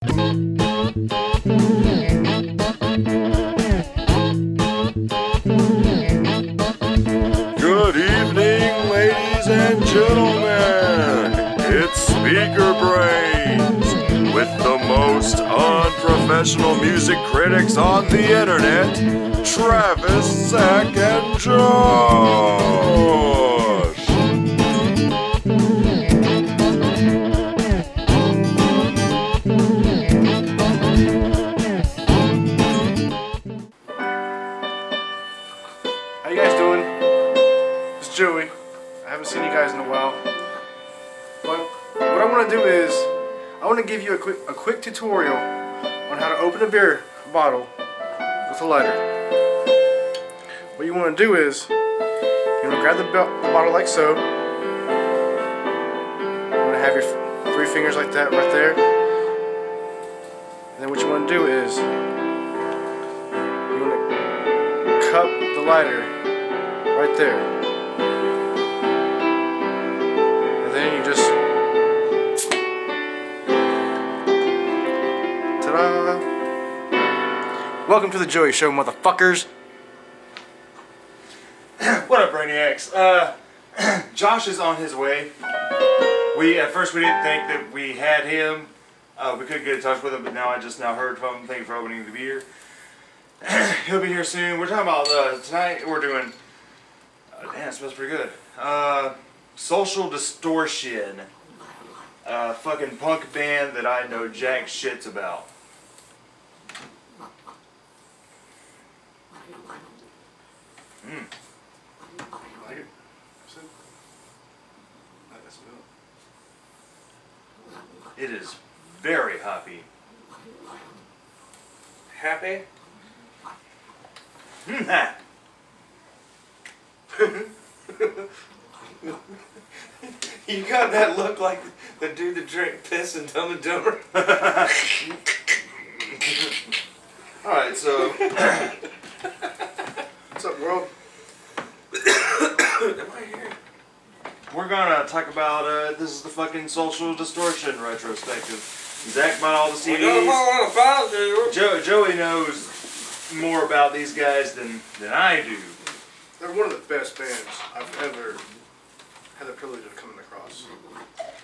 Good evening, ladies and gentlemen. It's Speaker Brains with the most unprofessional music critics on the internet, Travis, Zach, and Josh. How you guys doing? It's Joey. I haven't seen you guys in a while. But what I want to do is I want to give you a quick tutorial on how to open a beer bottle with a lighter. What you want to do is you want to grab the bottle like so. You want to have your 3 fingers like that right there. And then what you want to do is you want to cup the lighter right there. And then you just ta-da! Welcome to the Joey Show, motherfuckers. What up, Brainiacs? Josh is on his way. At first we didn't think that we had him. We couldn't get in touch with him, but now I just heard from him. Thank you for opening the beer. He'll be here soon. We're talking about tonight. We're doing. Damn, it smells pretty good. Social Distortion. Fucking punk band that I know jack shits about. Like it? It is very hoppy. Happy? You got that look like the dude that drank piss in Dumb and Dumber. Alright, so. What's up, world? Am I here? We're gonna talk about, this is the fucking Social Distortion retrospective. Zach bought all the CDs. Joey knows more about these guys than I do. They're one of the best bands I've ever had the privilege of coming across. One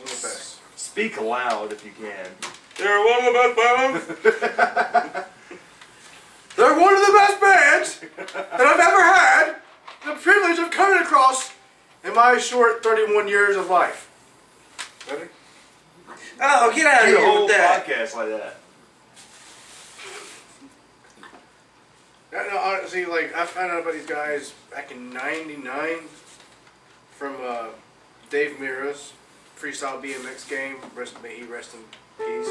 of the best. Speak loud if you can. They're one of the best bands. They're one of the best bands that I've ever had the privilege of coming across in my short 31 years of life. Ready? Oh, get out of Do a here whole with that. podcast like that. No, honestly, like, I found out about these guys back in '99 from Dave Mira's freestyle BMX game. May he rest in peace.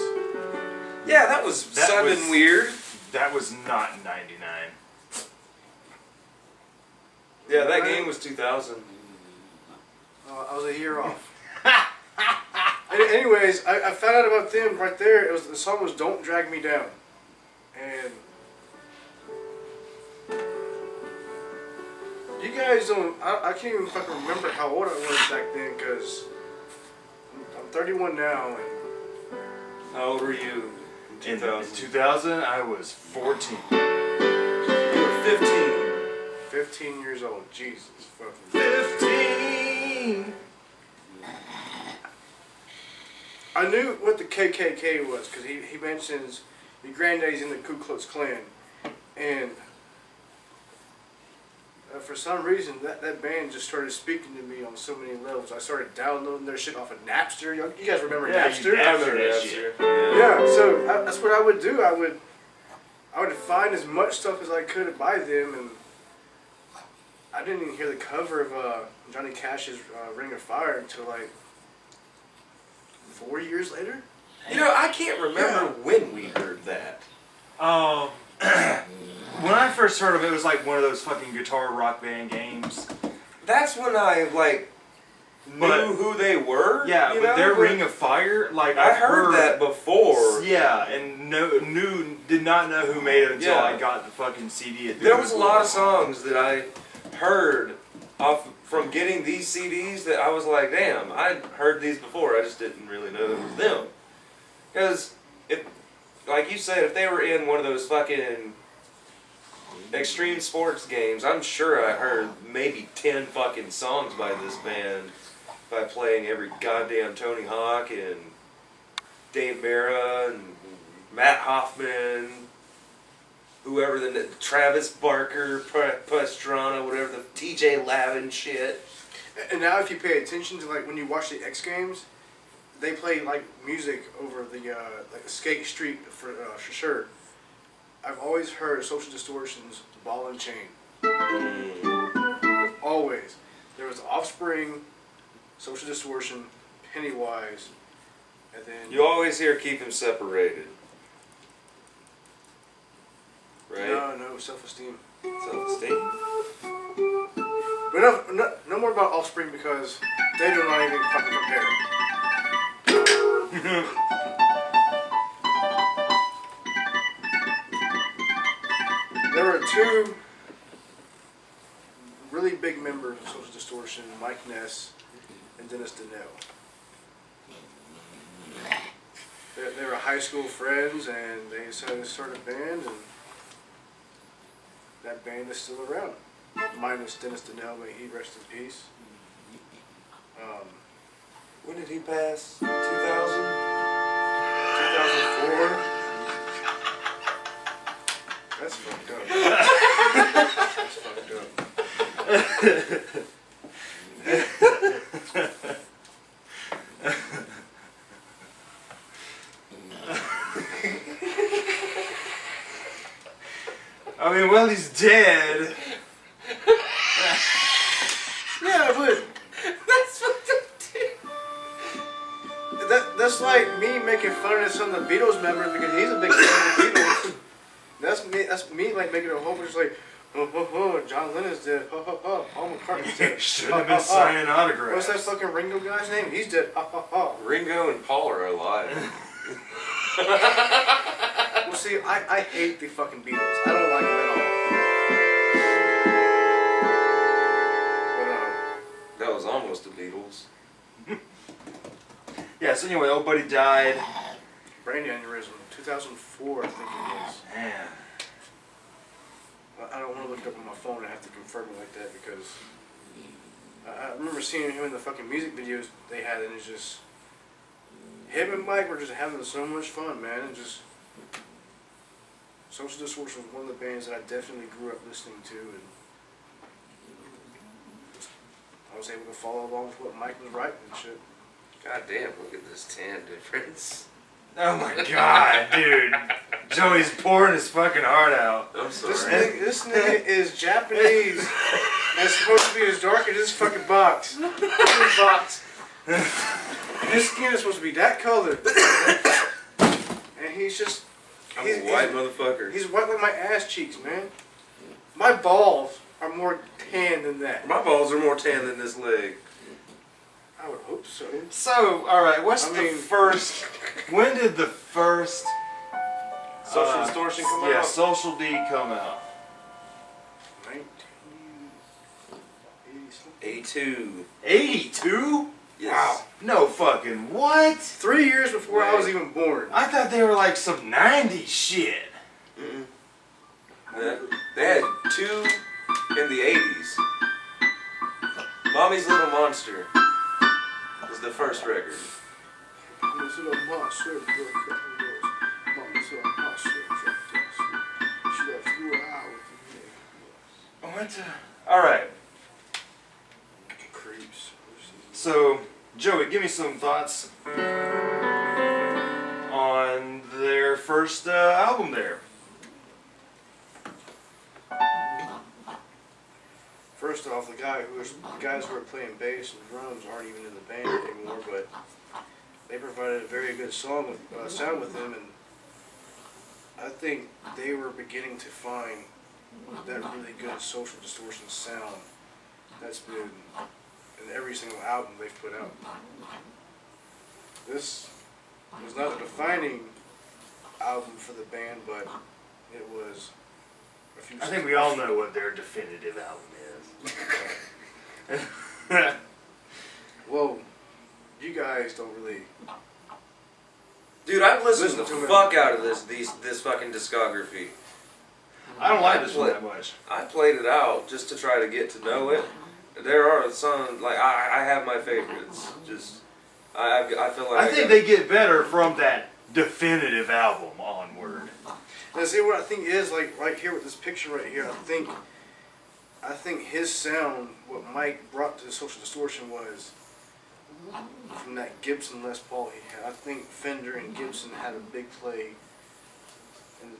Yeah, that was sounding weird. That was not 99. Yeah, that game was 2000. I was a year off. Anyways, I found out about them right there. The song was "Don't Drag Me Down," and you guys don't. I can't even fucking remember how old I was back then because I'm 31 now. And How old were you in 2000? In 2000, I was 14. You were 15. 15 years old. Jesus fucking. 15! I knew what the KKK was because he mentions your granddaddy's in the Ku Klux Klan, and for some reason that band just started speaking to me on so many levels. I started downloading their shit off of Napster. You guys remember Napster? I remember that shit. Yeah, so that's what I would do. I would find as much stuff as I could by them, and I didn't even hear the cover of Johnny Cash's Ring of Fire until like 4 years later. You know, I can't remember when we heard that. When I first heard of it, it was like one of those fucking guitar rock band games. That's when I, like, knew who they were. Yeah, but their Ring of Fire, like I heard that before. Yeah, and did not know who made it until Yeah. I got the fucking CD. There was a lot of songs that I heard from getting these CDs that I was like, damn, I'd heard these before. I just didn't really know it was them. Because like you said, if they were in one of those fucking extreme sports games, I'm sure I heard maybe 10 fucking songs by this band by playing every goddamn Tony Hawk and Dave Mera and Matt Hoffman, whoever the Travis Barker, Pastrana, whatever the TJ Lavin shit. And now, if you pay attention to like when you watch the X Games, they play like music over the like the skate street for sure. I've always heard Social Distortion's "Ball and Chain." Always. There was Offspring, Social Distortion, Pennywise, and then You always hear keep them separated. Right? no self-esteem. Self-esteem. But no more about Offspring because they do not even fucking compare. There were two really big members of Social Distortion, Mike Ness and Dennis Donnell. They were high school friends and they decided to start a band, and that band is still around. Minus Dennis Donnell, may he rest in peace. When did he pass? 2000? 2004. That's fucked up. That's fucked up. I mean, well, he's dead. Yeah, but That's fucked up too. that's like me making fun of some of the Beatles members because he's a big fan of the Beatles. That's me like making a whole bunch like, oh, John Lennon's dead, Paul McCartney's dead. Shouldn't have been signing autographs. What's that fucking Ringo guy's name? He's dead, Ringo and Paul are alive. Well, see, I hate the fucking Beatles. I don't like them at all. That was almost the Beatles. Yeah, so anyway, old buddy died. Brain aneurysm, 2004, I think it was. Man. I don't want to look it up on my phone. I have to confirm it like that because I remember seeing him in the fucking music videos they had, and it's just him and Mike were just having so much fun, man. And just Social Distortion was one of the bands that I definitely grew up listening to, and I was able to follow along with what Mike was writing and shit. God damn, look at this tan difference. Oh my god, dude. Joey's pouring his fucking heart out. I'm sorry. This nigga is Japanese, and it's supposed to be as dark as this fucking box. This box. His skin is supposed to be that color, and he's just. I'm a white motherfucker. He's white like my ass cheeks, man. My balls are more tan than that. My balls are more tan than this leg. I would hope so. So, alright, what's I the mean- first... When did the first... Social Distortion come out? Yeah, Social D come out. 1980 something. 82. 82? Yes. Wow. No fucking what? 3 years before I was even born. I thought they were like some 90s shit. Mm-mm. They had two in the 80s. Mommy's Little Monster was the first record. What? Alright. Creeps. So, Joey, give me some thoughts on their first album there. First off, the guys who are playing bass and drums aren't even in the band anymore, but they provided a very good sound with them, and I think they were beginning to find that really good Social Distortion sound that's been in every single album they've put out. This was not a defining album for the band, but it was a few I think we all know what their definitive album is. Well, you guys don't really Dude, I've listened Listen the to it. fuck out of this fucking discography. I don't like this one that much. I played it out just to try to get to know it. There are some, like, I have my favorites. Just, I feel like I think they get better from that definitive album onward. Now see what I think is, like, right here with this picture right here, I think his sound, what Mike brought to the Social Distortion was from that Gibson Les Paul he had. I think Fender and Gibson had a big play in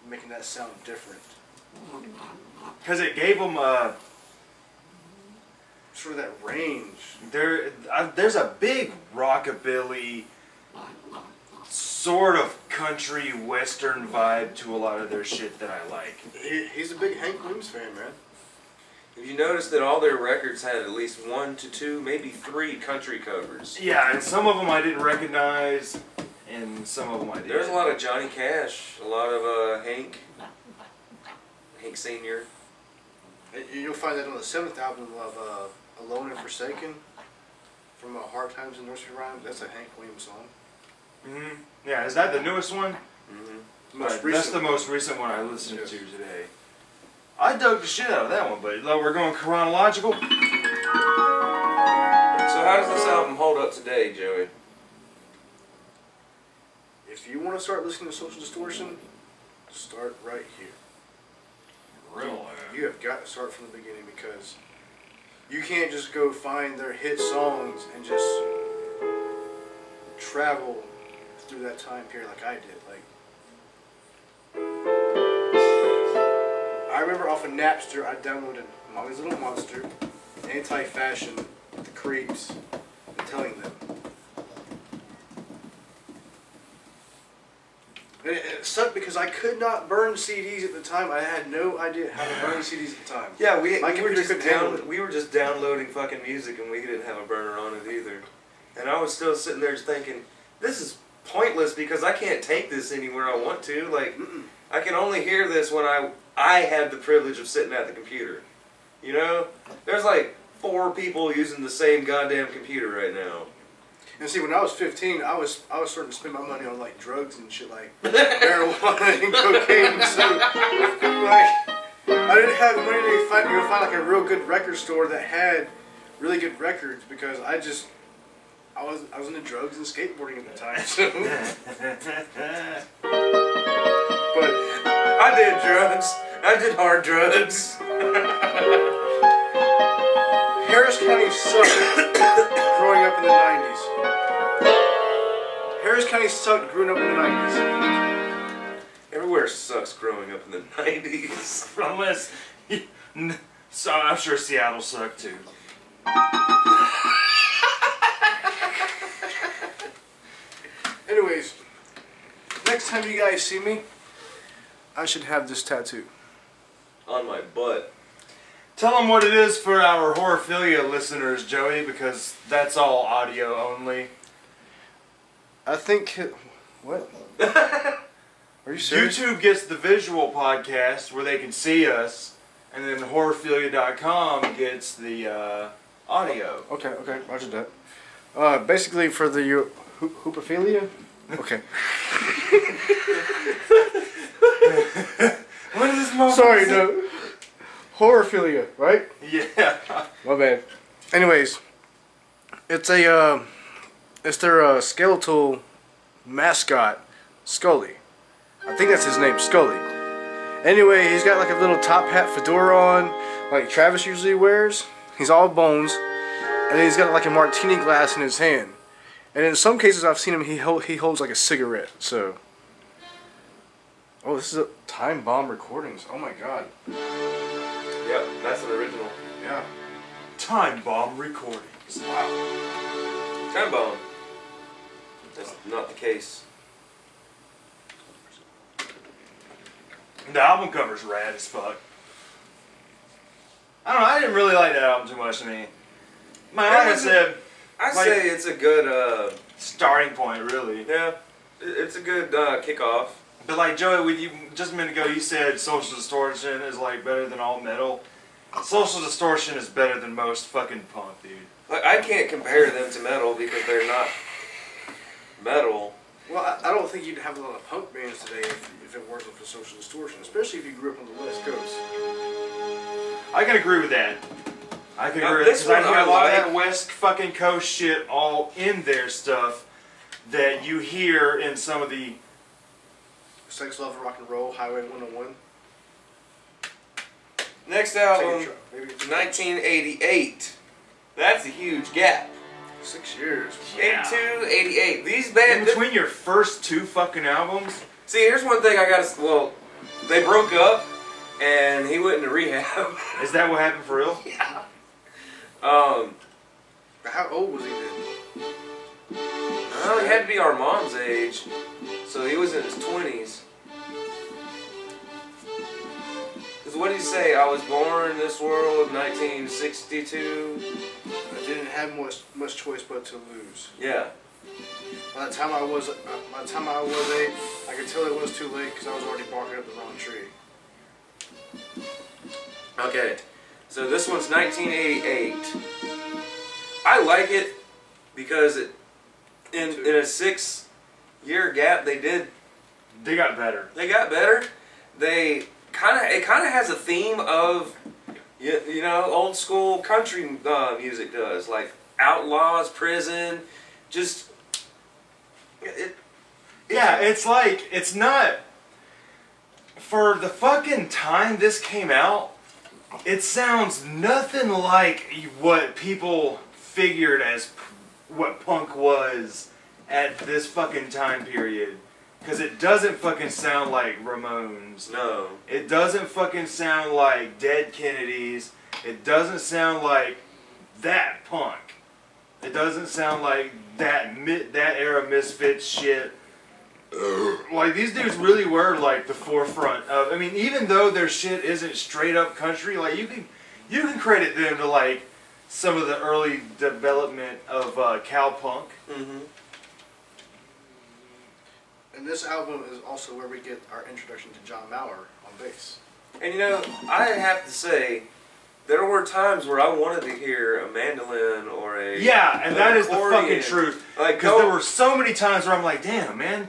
making that sound different. Because it gave them Sort of that range. there's a big rockabilly, sort of country western vibe to a lot of their shit that I like. He's a big Hank Williams fan, man. Have you noticed that all their records had at least 1 to 2, maybe 3 country covers? Yeah, and some of them I didn't recognize, and some of them I did. There's a lot of Johnny Cash, a lot of Hank Sr. You'll find that on the 7th album of Alone and Forsaken from Hard Times and Nursery Rhymes. That's a Hank Williams song. Mm-hmm. Yeah, is that the newest one? Mm-hmm. That's the most recent one I listened to today. I dug the shit out of that one, but we're going chronological. So how does this album hold up today, Joey? If you want to start listening to Social Distortion, start right here. Really? You have got to start from the beginning because you can't just go find their hit songs and just travel through that time period like I did. Like, I remember off of Napster, I downloaded Mommy's Little Monster, Anti-Fashion, The Creeps, and Telling Them. And it sucked because I could not burn CDs at the time. I had no idea how to burn CDs at the time. Yeah, My we were computer just couldn't handle it. we were just downloading fucking music and we didn't have a burner on it either. And I was still sitting there just thinking, this is pointless because I can't take this anywhere I want to. Like, I can only hear this when I had the privilege of sitting at the computer. You know? There's like 4 people using the same goddamn computer right now. And see, when I was 15, I was starting to spend my money on like drugs and shit like marijuana and cocaine. So like, I didn't have money to go find like a real good record store that had really good records because I was into drugs and skateboarding at the time. So. But I did drugs. I did hard drugs. Harris County sucked growing up in the 90s. Harris County sucked growing up in the 90s. Everywhere sucks growing up in the 90s. Unless, so I'm sure Seattle sucked too. Anyways, next time you guys see me, I should have this tattoo. On my butt. Tell them what it is for our Horophilia listeners, Joey, because that's all audio only. I think... What? Are you serious? YouTube gets the visual podcast where they can see us, and then Horophilia.com gets the audio. Okay, roger that. Basically for the hoopophilia? Okay. What is this motherfucker? Sorry, no. Horophilia, right? Yeah. My bad. Anyways, it's their skeletal mascot, Scully. I think that's his name, Scully. Anyway, he's got like a little top hat fedora on, like Travis usually wears. He's all bones, and then he's got like a martini glass in his hand. And in some cases I've seen him, he holds like a cigarette. So, oh, this is a Time Bomb Recordings. Oh my god. Yep, that's an original. Yeah. Time Bomb Recordings. Wow. Time Bomb. That's not the case. The album cover's rad as fuck. I don't know, I didn't really like that album too much. I mean, like I said, I'd like- say it's a good, starting point, really. yeah, it's a good kickoff. But like Joey, when you just a minute ago, you said Social Distortion is like better than all metal. Social Distortion is better than most fucking punk, dude. Like, I can't compare them to metal because they're not metal. Well, I don't think you'd have a lot of punk bands today if it wasn't for Social Distortion, especially if you grew up on the West Coast. I can agree with that. I can agree with that This because I one hear I a lot of like. that West fucking Coast shit all in their stuff that you hear in some of the. Sex, Love, and Rock and Roll, Highway 101. Next Take a album, try. Maybe 1988. That's a huge gap. 6 years. Yeah. 82, 88. These In bands. between your first two fucking albums. See, here's one thing I gotta. Well, they broke up, and he went into rehab. Is that what happened for real? Yeah. How old was he then? Well, he had to be our mom's age, so he was in his 20s. Because what did he say? I was born in this world in 1962. I didn't have much choice but to lose. Yeah. By the time I was 8, I could tell it was too late because I was already barking up the wrong tree. Okay. So this one's 1988. I like it because in a 6-year gap they got better. They got better. It kind of has a theme of you know, old school country music does, like outlaws, prison, just Yeah, it's like, it's not, for the fucking time this came out, it sounds nothing like what people figured as what punk was at this fucking time period. Because it doesn't fucking sound like Ramones. no. It doesn't fucking sound like Dead Kennedys. It doesn't sound like that punk. It doesn't sound like that era Misfits shit. Like, these dudes really were like the forefront of. I mean, even though their shit isn't straight up country, like you can credit them to like some of the early development of cowpunk. Mm-hmm. And this album is also where we get our introduction to John Mauer on bass. And you know, I have to say, there were times where I wanted to hear a mandolin or a Yeah, and that is the accordion. fucking truth. Like, Because there were so many times where I'm like, damn, man,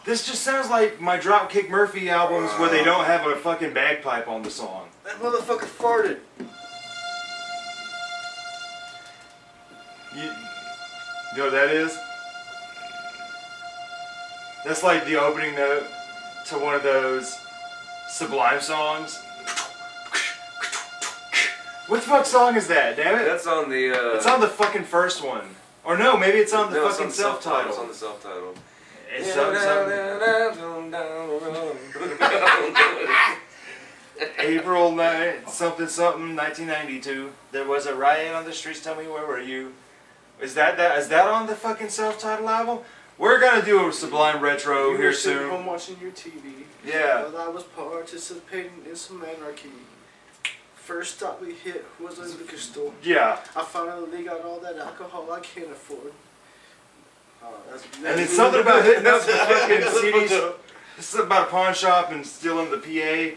this just sounds like my Dropkick Murphy albums where they don't have a fucking bagpipe on the song. That motherfucker farted. You know what that is? That's like the opening note to one of those Sublime songs. What the fuck song is that, damn it? That's on the. It's on the fucking first one. Or no, maybe it's on the no, fucking it's on the self-title. It's on the self-title. It's something. April 9th, something, 1992. There was a riot on the streets. Tell me, where were you? Is that on the fucking self-titled album? We're gonna do a Sublime retro You here were sitting soon. home watching your TV. Yeah. While I was participating in some anarchy. First stop we hit was a liquor store. Yeah. I finally got all that alcohol I can't afford. And it's something about hitting up the fucking CDs. This is about a pawn shop and stealing the PA.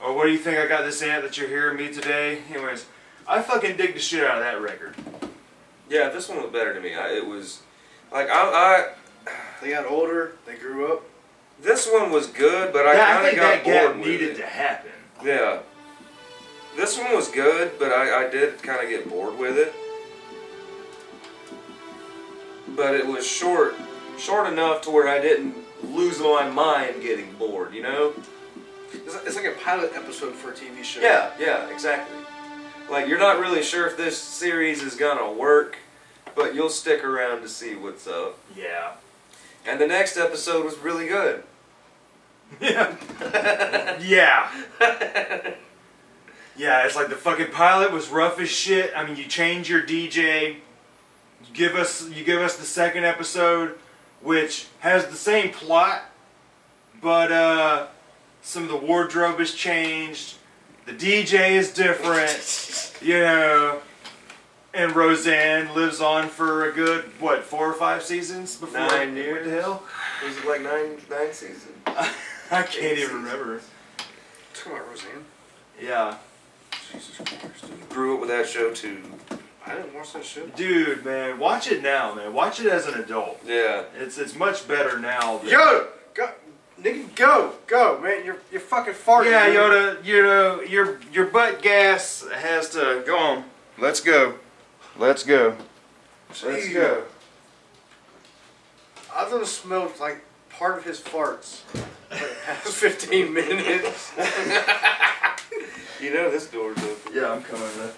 Or what do you think I got this at that you're hearing me today? Anyways, I fucking dig the shit out of that record. Yeah, this one was better to me. It was like They got older. They grew up. this one was good, but I Yeah, I kind of think got that gap bored with needed it. to happen. Yeah. This one was good, but I did kind of get bored with it. But it was short enough to where I didn't lose my mind getting bored, you know? It's like a pilot episode for a TV show. Yeah, exactly. Like, you're not really sure if this series is gonna work, but you'll stick around to see what's up. Yeah. And the next episode was really good. Yeah. Yeah. Yeah, it's like the fucking pilot was rough as shit. I mean, you change your DJ. You give us the second episode, which has the same plot, but some of the wardrobe has changed. The DJ is different, you know. And Roseanne lives on for a good, 4 or 5 seasons before 9 it went to years. hell? Was it like nine seasons? I can't even remember. Talk about Roseanne. Yeah. Jesus Christ. Grew up with that show too. I I didn't watch that shit. Dude, man, watch it now, man. Watch it as an adult. Yeah. It's much better now. Yo, go, nigga, go, man. You're fucking farting. Yeah, dude. Yoda, you know, your butt gas has to go on. Let's go. Let's go. Let's Jeez. go. I've done smelled like part of his farts for the past 15 minutes. You know this door's open. Yeah, I'm coming, man.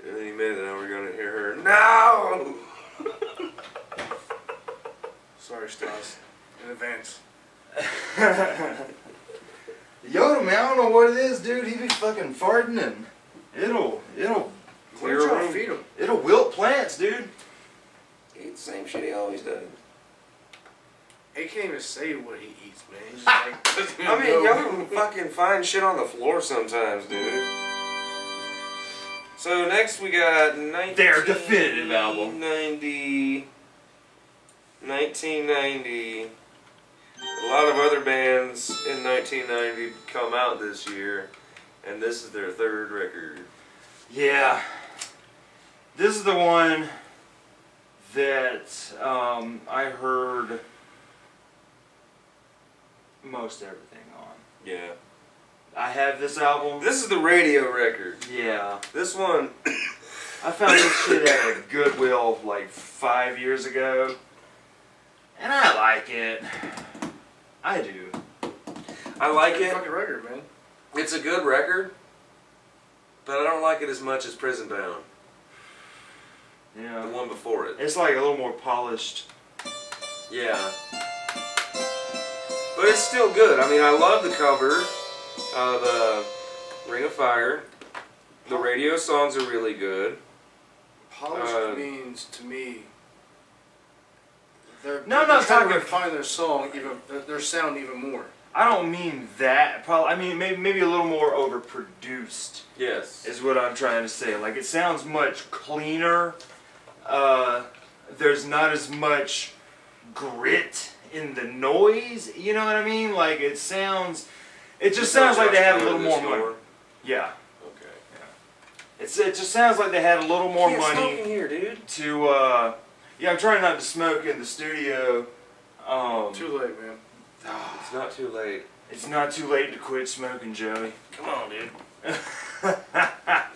Any minute now we're gonna hear her. No! Sorry, Stas. In advance. Yoda, man, I don't know what it is, dude. He be fucking farting and it'll What are you trying to feed him? it'll wilt plants, dude. He eats the same shit he always does. He can't even say what he eats, man. He's just like, doesn't even I mean, know. y'all can fucking find shit on the floor sometimes, dude. So next we got Their definitive album. 1990. A lot of other bands in 1990 come out this year, and this is their third record. Yeah. This is the one that I heard most everything on. Yeah. I have this album. This is the radio record. Yeah. This one, I found this shit at a Goodwill like 5 years ago. And I like it. I do. I like Good it. fucking record, man. It's a good record, but I don't like it as much as Prison Bound, the Yeah. one before it. It's like a little more polished. Yeah. But it's still good. I mean, I love the cover, the Ring of Fire. The radio songs are really good. Polished means to me. They're No, I'm they're not trying to talking- refine their song, their sound even more. I don't mean that. Probably. I mean maybe a little more overproduced. Yes. Is what I'm trying to say. Like, it sounds much cleaner. There's not as much grit in the noise. You know what I mean? Like, it just sounds like they have a little more money. Yeah. Okay. It just sounds like they had a little more Can't smoke in money here, dude. to. Yeah, I'm trying not to smoke in the studio. Too late, man. It's not too late. It's not too late to quit smoking, Joey. Come on, dude.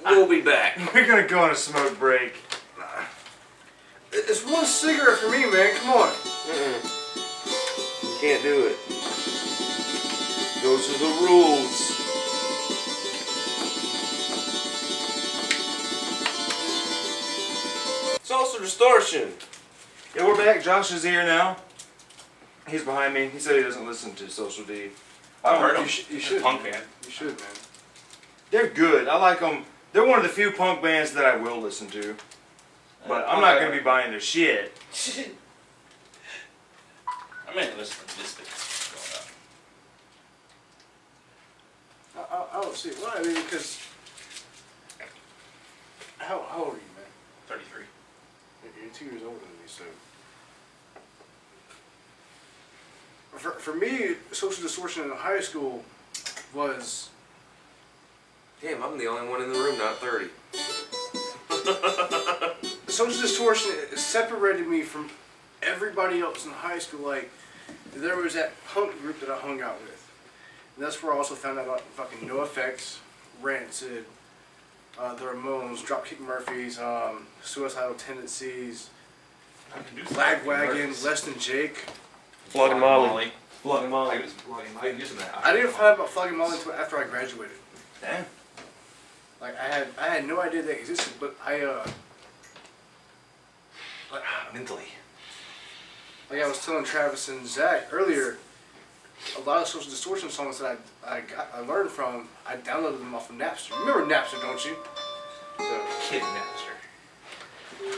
We'll be back. We're gonna go on a smoke break. It's one cigarette for me, man. Come on. You can't do it. Those are the rules. It's also Distortion. Yeah, we're back. Josh is here now. He's behind me. He said he doesn't listen to Social D. I've heard You them. should. Punk band. You should, man. They're good. I like them. They're one of the few punk bands that I will listen to. But I'm not going to be buying their shit. I mean, listen to Misfits growing up. I don't see it. Well, I mean, because how old are you, man? 33. You're 2 years older than me, so. For me, Social Distortion in high school was. Damn, I'm the only one in the room not 30. Social Distortion separated me from everybody else in high school. Like, there was that punk group that I hung out with. And that's where I also found out about fucking NoFX, Rancid, the Ramones, Dropkick Murphys, Suicidal Tendencies, Lagwagon, Less Than Jake. Flogging Molly. Flogging Molly. I was plugging using that. I didn't find out about Flogging Molly until after I graduated. Damn. Like, I had no idea that existed, but Mentally. like I was telling Travis and Zach earlier, a lot of Social Distortion songs that I learned from, I downloaded them off of Napster. Remember Napster, don't you? So, Kid Napster.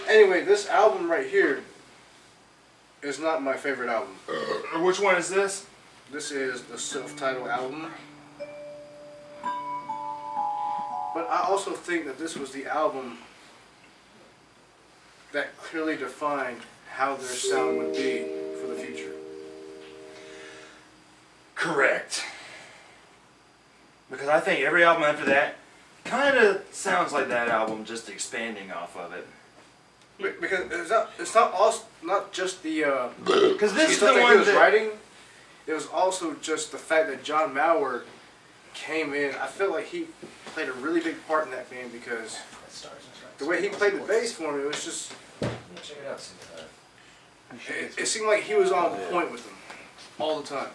anyway, this album right here is not my favorite album. Which one is this? This is the self-titled album. But I also think that this was the album that clearly defined how their sound would be for the future. Correct. Because I think every album after that kind of sounds like that album, just expanding off of it. Because it's not just the Because this is the stuff that he one was that writing. It was also just the fact that John Mauer came in. I feel like he played a really big part in that band because the way he played the bass for him, it was just. Check it out. It seemed like he was on point with them all the time.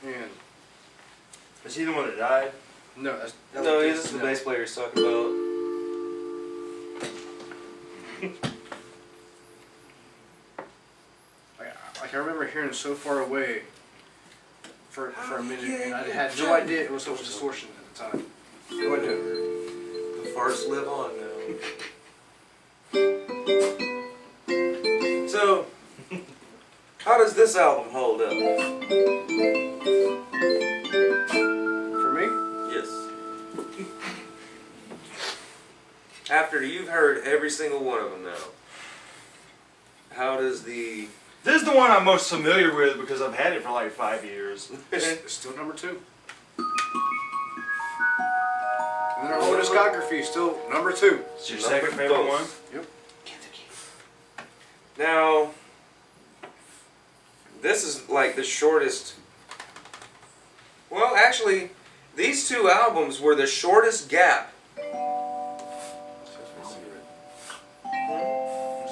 And is he the one that died? no, that No, was this is the bass player he's talking about. Like I remember hearing "So Far Away" for a minute, and I had no idea it was Distortion at the time. No idea. The farts live on now. So, how does this album hold up? For me, Yes. After you've heard every single one of them now, how does the... This is the one I'm most familiar with because I've had it for like 5 years. it's still number 2. And then our whole discography is still number 2. It's your second favorite one? Yep. Now, this is like the shortest... Well, actually, these two albums were the shortest gap.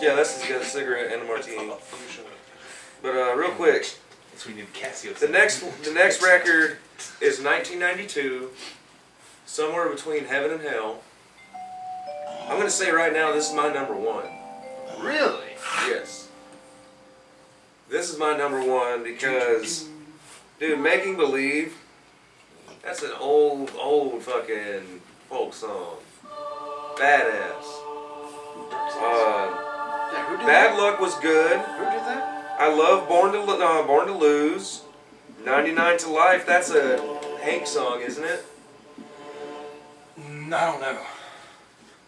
Yeah, that's got a cigarette and a martini. But real quick, That's when you need Casio. the next record is 1992, Somewhere Between Heaven and Hell. I'm gonna say right now, this is my number 1. Really? Yes. This is my number 1 because, dude, Making Believe, that's an old fucking folk song. Badass. Yeah, who did Bad that? Luck was good. Who did that? I love Born to Lose. 99 to Life, that's a Hank song, isn't it? I don't know.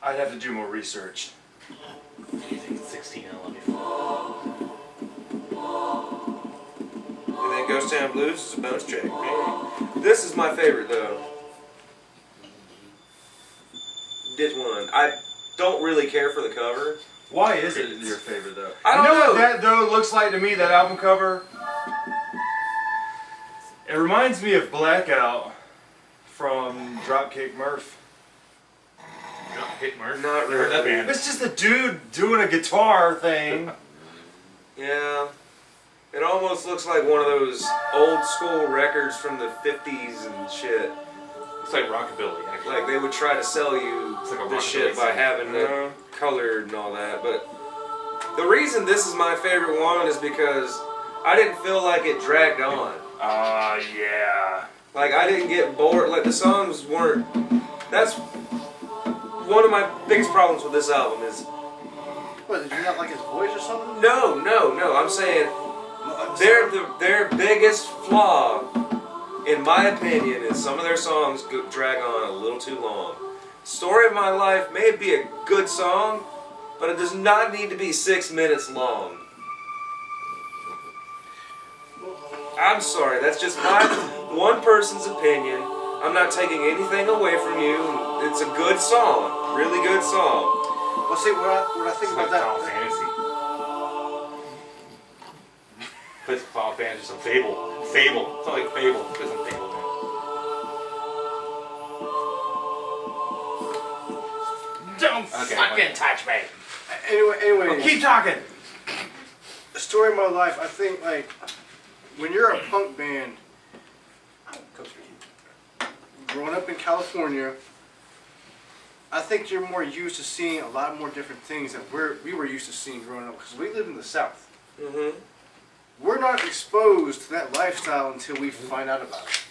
I'd have to do more research. Anything 16, I love you. And then Ghost Town Blues is a bonus track. This is my favorite though. This one. I don't really care for the cover. Why is it your favorite though? I don't you know know. what that though looks like to me, that album cover? It reminds me of Blackout from Dropkick Murph. Hit Murph. Not Never heard that really. band. It's just a dude doing a guitar thing. Yeah. It almost looks like one of those old school records from the 50s and shit. It's like rockabilly, actually. Like they would try to sell you It's like a this rockabilly shit by song. having it colored and all that. But the reason this is my favorite one is because I didn't feel like it dragged on. Yeah. Like I didn't get bored. Like the songs weren't. That's one of my biggest problems with this album is. What, did you not like his voice or something? No. I'm saying their biggest flaw, in my opinion, is some of their songs drag on a little too long. Story of My Life may be a good song, but it does not need to be 6 minutes long. I'm sorry, that's just my one person's opinion. I'm not taking anything away from you. It's a good song, really good song. Well, see, what I think It's about like Final that. Fantasy. Plays Final Fantasy, some Fable. Fable. It's not like Fable. It's some Fable, man. Don't fucking touch me. Anyway, keep talking. the story of my life. I think like when you're a punk band, growing up in California, I think you're more used to seeing a lot more different things that we were used to seeing growing up because we live in the South. Mm-hmm. We're not exposed to that lifestyle until we find out about it.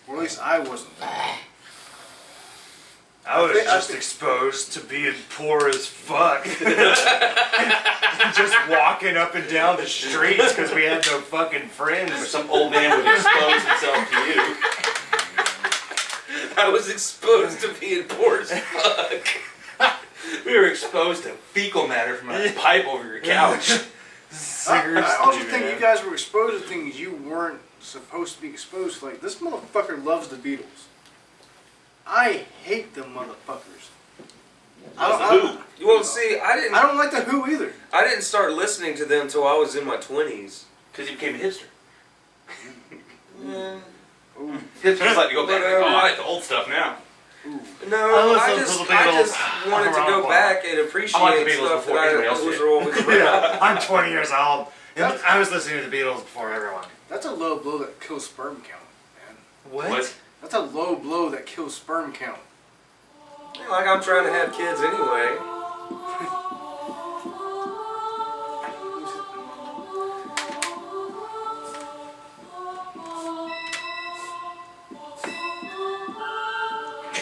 Or at least I wasn't. I was I just think- exposed to being poor as fuck. Just walking up and down the streets because we had no fucking Or friends. some old man would expose himself to you. I was exposed to being poor as fuck. We were exposed to fecal matter from a pipe over your couch. I also think you guys were exposed to things you weren't supposed to be exposed to. Like, this motherfucker loves the Beatles. I hate them motherfuckers. Who? Well, see, I don't like the Who either. I didn't start listening to them until I was in my 20s. Because he became a hipster. Hipsters like to go back. Whatever. Oh, I like the old stuff now. No, listen I to just, the I Beatles just wanted to go around back and I like appreciate the Beatles stuff before that anybody else was did. always around. Yeah, I'm 20 years old. And I was listening to the Beatles before everyone. That's a low blow that kills sperm count, man. What? That's a low blow that kills sperm count. Like I'm trying to have kids anyway.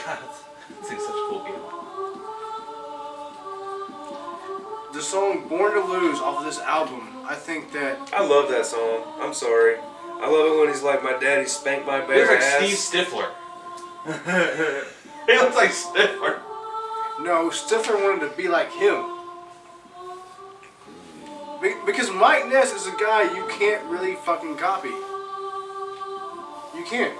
God, this is such a cool game. The song "Born to Lose" off of this album, I think that I love that song. I'm sorry. I love it when he's like, my daddy spanked my He bare looks like ass. Steve Stifler. He looks like Stifler. no, Stifler wanted to be like him. Because Mike Ness is a guy you can't really fucking copy. You can't.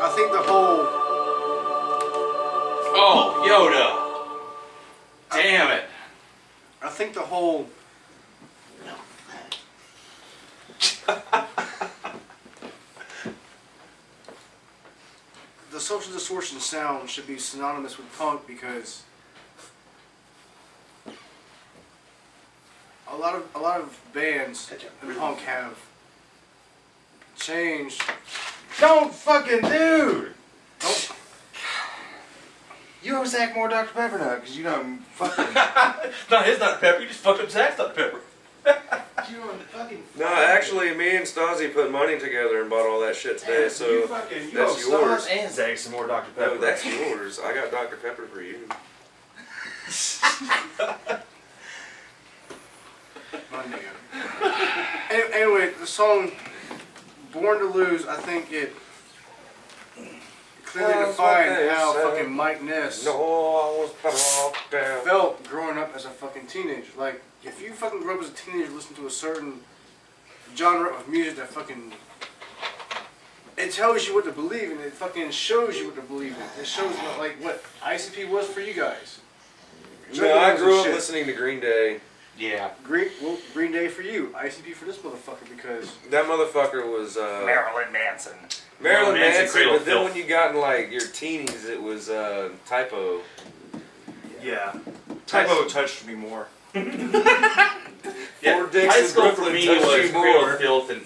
I think the whole Oh, Yoda. Damn it. I think the whole the Social Distortion sound should be synonymous with punk because a lot of bands in punk have changed. Don't fucking dude! Don't, You owe Zach more Dr. Pepper now, because you know fucking. Not his Dr. Pepper, you just fucked up Zach's Dr. Pepper. You know fucking. No, actually, me and Stasi put money together and bought all that shit today, so you fucking. You that's owe yours. Stars and Zach some more Dr. Pepper. No, that's yours. I got Dr. Pepper for you. my nigga. Anyway, the song "Born to Lose," I think it clearly That's defined what they how say. fucking Mike Ness No, I was locked down. felt growing up as a fucking teenager. Like, if you fucking grew up as a teenager listening to a certain genre of music that fucking, it tells you what to believe and it fucking shows you what to believe in. It shows like what ICP was for you guys. No, I grew up Shit. listening to Green Day. Yeah. Green Day for you, ICP for this motherfucker because That motherfucker was Marilyn Manson. Marilyn Manson, Cradle but of then Filth. when you got in like your teenies, it was Typo. Yeah. Typo touched me more. Yeah, Four dicks high in school for Brooklyn me touched was you Cradle more. of Filth and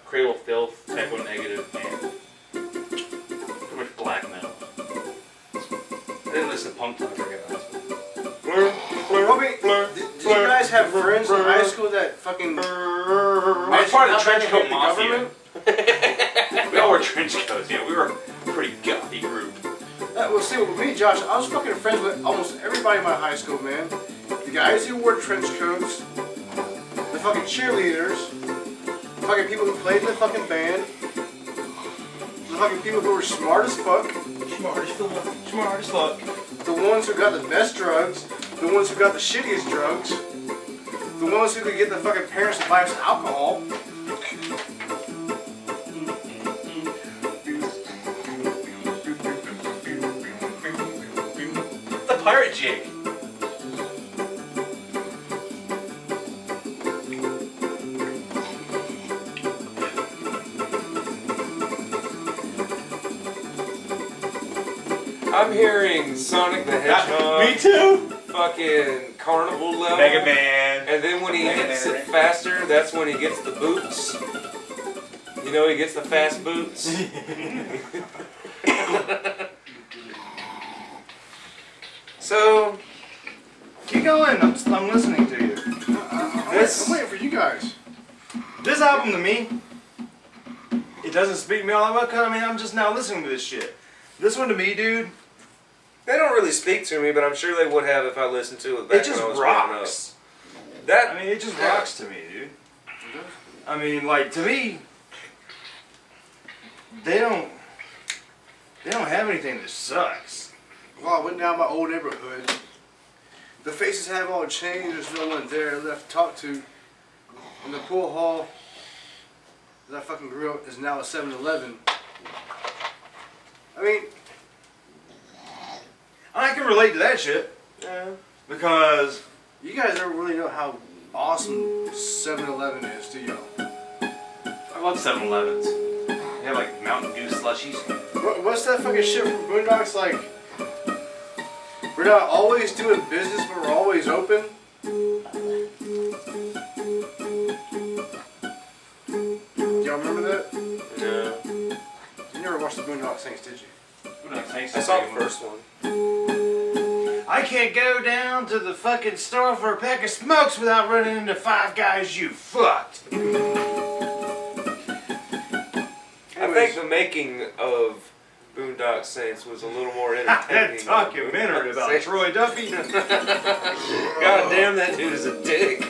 Cradle of Filth, Type 1 Negative, and pretty much black metal. I didn't listen to punk till I got out of high school. did you guys have friends in high school that fucking I was part of the trench coat the mafia. government? We all wore trench coats, yeah, we were a pretty gothy group. Well, see, with me, Josh, I was fucking friends with almost everybody in my high school, man. The guys who wore trench coats, the fucking cheerleaders, the fucking people who played in the fucking band, the fucking people who were smart as fuck, Smart as fuck. the ones who got the best drugs, the ones who got the shittiest drugs, the ones who could get the fucking parents to buy us alcohol. The pirate jig. I'm hearing Sonic the Hedgehog. Me too. Fucking carnival level. Mega Man. And then when he hits it faster, that's when he gets the boots. You know, he gets the fast boots. So, Keep going. I'm listening to you. I'm waiting for you guys. This album to me, it doesn't speak to me all that well. Cause I mean, I'm just now listening to this shit. This one to me, dude, they don't really speak to me, but I'm sure they would have if I listened to it back it just when I was growing up. rocks. That, I mean, it just rocks to me, dude. I mean, like, to me, they don't. They don't have anything that sucks. Well, I went down my old neighborhood. The faces have all changed. There's no one there left to talk to. And the pool hall that I fucking grew up is now a 7-Eleven. I mean, I can relate to that shit. Yeah. Because you guys don't really know how awesome 7-Eleven is, do y'all? I love 7-Elevens. They have like Mountain Dew slushies. What's that fucking shit from Boondocks like? We're not always doing business, but we're always open. Y'all remember that? No. You never watched the Boondock Saints, did you? I saw the first one. I can't go down to the fucking store for a pack of smokes without running into Five Guys, you fucked. I think the making of Boondock Saints was a little more entertaining. That documentary about Saints. Troy Duffy. God damn, that dude is a dick.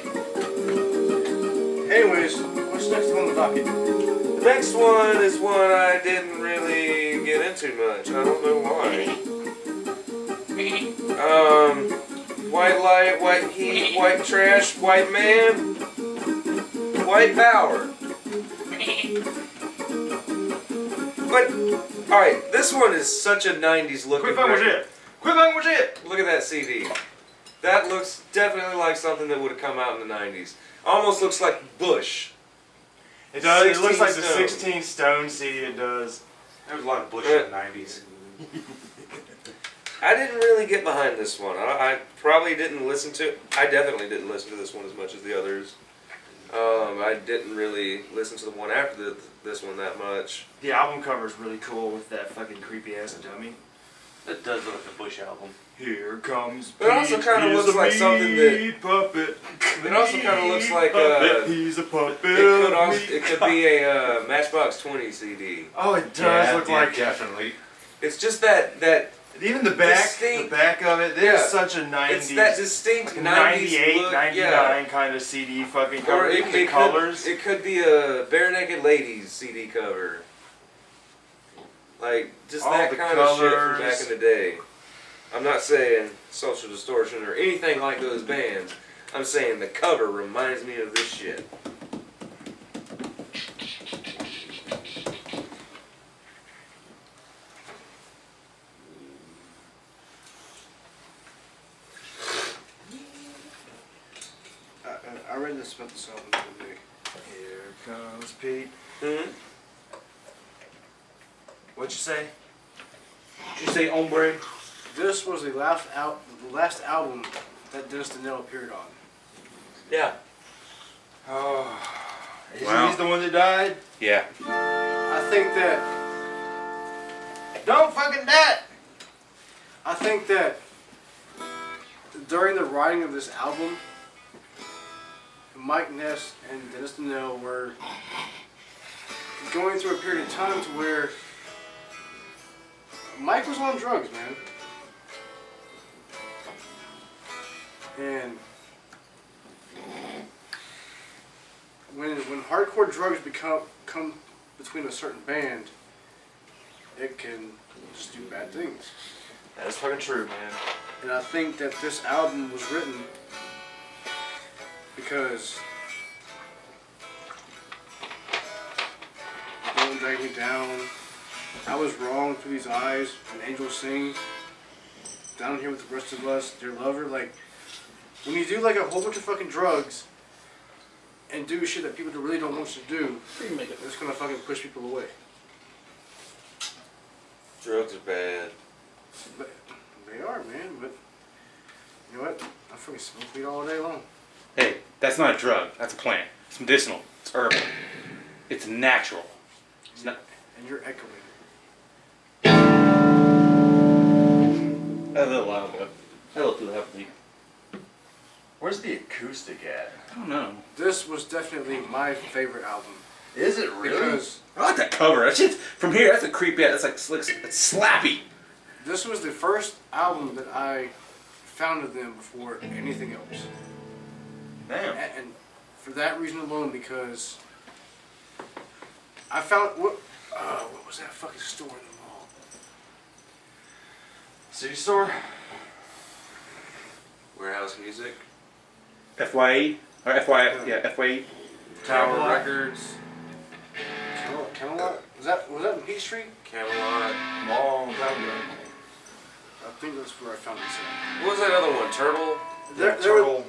Anyways, what's next on the docket? The next one is one I didn't really get into much. I don't know why. White light, white heat, white trash, white man, white power. But, alright, this one is such a 90s looking Quit fucking with record. shit. Quit fucking with shit. Look at that CD. That looks definitely like something that would have come out in the 90s. Almost looks like Bush. It does. It looks 16 like the Stone. 16 Stone CD. It does. There was a lot of Bush in the 90s. I didn't really get behind this one. I probably didn't listen to I definitely didn't listen to this one as much as the others. I didn't really listen to the one after this one that much. The album cover is really cool with that fucking creepy ass dummy. That does look like the Bush album. Here comes It also Pete, kinda he's looks a like something that- meat puppet. It also kinda looks like, puppet, he's a puppet. It could be a Matchbox 20 CD. Oh, it does look like definitely. It's just that even the back, distinct- the back of it. Yeah. There's such a 90s, it's that distinct 90s 98, look. 99 Yeah. kind of CD fucking Or cover. The colors. It could be a Bare Naked Ladies CD cover. Like, just All that the kind of shit from colors. back in the day. I'm not saying Social Distortion or anything like those bands. I'm saying the cover reminds me of this shit. I read this about the song the other day. Here comes Pete. Hmm? What'd you say? Did you say hombre? This was the last album that Dennis DeNille appeared on. Yeah. Oh, Wow. he's the one that died? Yeah. I think that Don't fucking die! during the writing of this album, Mike Ness and Dennis DeNille were going through a period of time to where Mike was on drugs, man. And when hardcore drugs come between a certain band, it can just do bad things. That is fucking true, man. And I think that this album was written because Don't Drag Me Down, I Was Wrong Through These Eyes, and Angels Sing, Down Here With the Rest of Us, Dear Lover, like, when you do like a whole bunch of fucking drugs and do shit that people really don't want you to do, it's gonna fucking push people away. Drugs are bad. But they are, man, but you know what? I fucking smoke weed all day long. Hey, that's not a drug. That's a plant. It's medicinal. It's herbal. It's natural. It's not. And you're echoing. A little while ago. A little too heavily. Where's the acoustic at? I don't know. This was definitely my favorite album. Is it Because I like that cover. That shit's from here. That's a creepy. That's like it's slappy. this was the first album that I found of them before anything else. Damn. And for that reason alone, because I found what was that fucking store in the mall? CD store. Warehouse Music. FYE or FYE. Tower Records. Camelot? Was that in Peachtree? Camelot. Long time ago. I think that's where I found this at. What was that other one? Turtle? Turtle.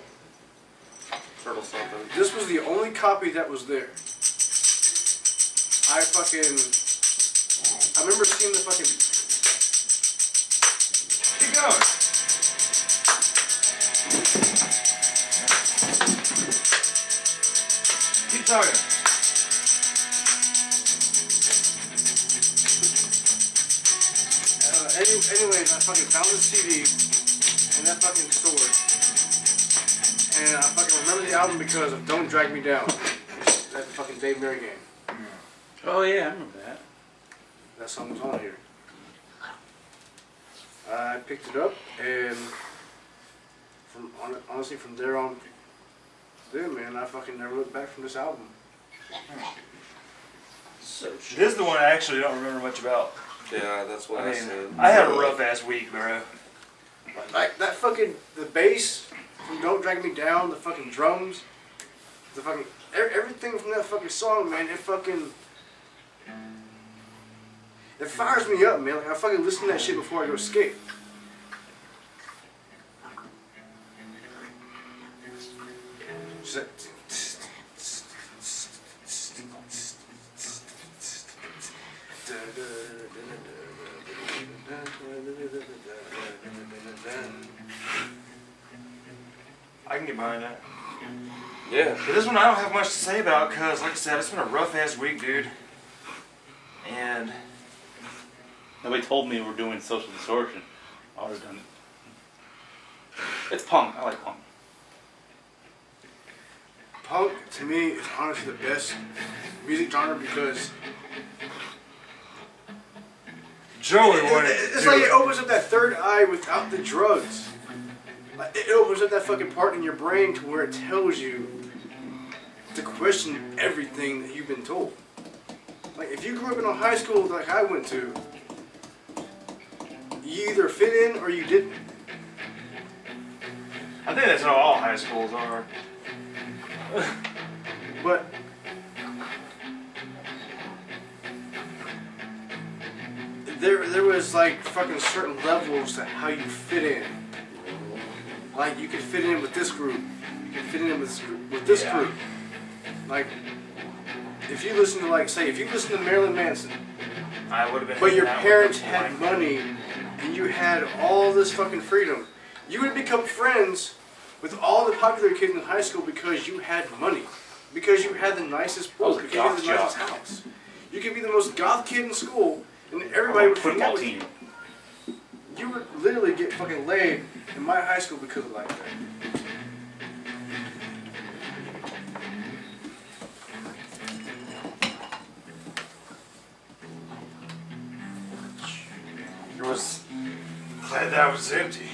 Turtle something. This was the only copy that was there. I remember seeing the fucking. Keep going. Keep talking. Anyways, I fucking found this CD in that fucking store. And I fucking remember the album because of Don't Drag Me Down. That fucking Dave Mary game. Oh yeah, I remember that. That song was on here. I picked it up and honestly from there on, dude, man, I fucking never looked back from this album. This is the one I actually don't remember much about. Yeah, that's what I said. I had a rough ass week, bro. Like that fucking the bass from Don't Drag Me Down, the fucking drums, the fucking everything from that fucking song, man. It fires me up, man. Like I fucking listen to that shit before I go skate. Just like, I can get behind that. Yeah. But this one I don't have much to say about because, like I said, it's been a rough ass week, dude. And Nobody told me we're doing Social Distortion. I would have done it. It's punk. I like punk. punk to me is honestly the best music genre because Joey wanted it's like it opens up that third eye without the drugs. Like, it opens up that fucking part in your brain to where it tells you to question everything that you've been told. Like if you grew up in a high school like I went to, you either fit in or you didn't. I think that's how all high schools are. But there was like fucking certain levels to how you fit in. Like you could fit in with this group, you could fit in with this group. Like if you listen to if you listen to Marilyn Manson, I would have been. but your hanging out parents with had them. money and you had all this fucking freedom, you would become friends with all the popular kids in high school because you had money. Because you had the nicest I was book, a because you had the goth nicest jock. house. You could be the most goth kid in school and everybody would hang out Football with team. you. You would literally get fucking laid in my high school because of like that. It was glad that was empty.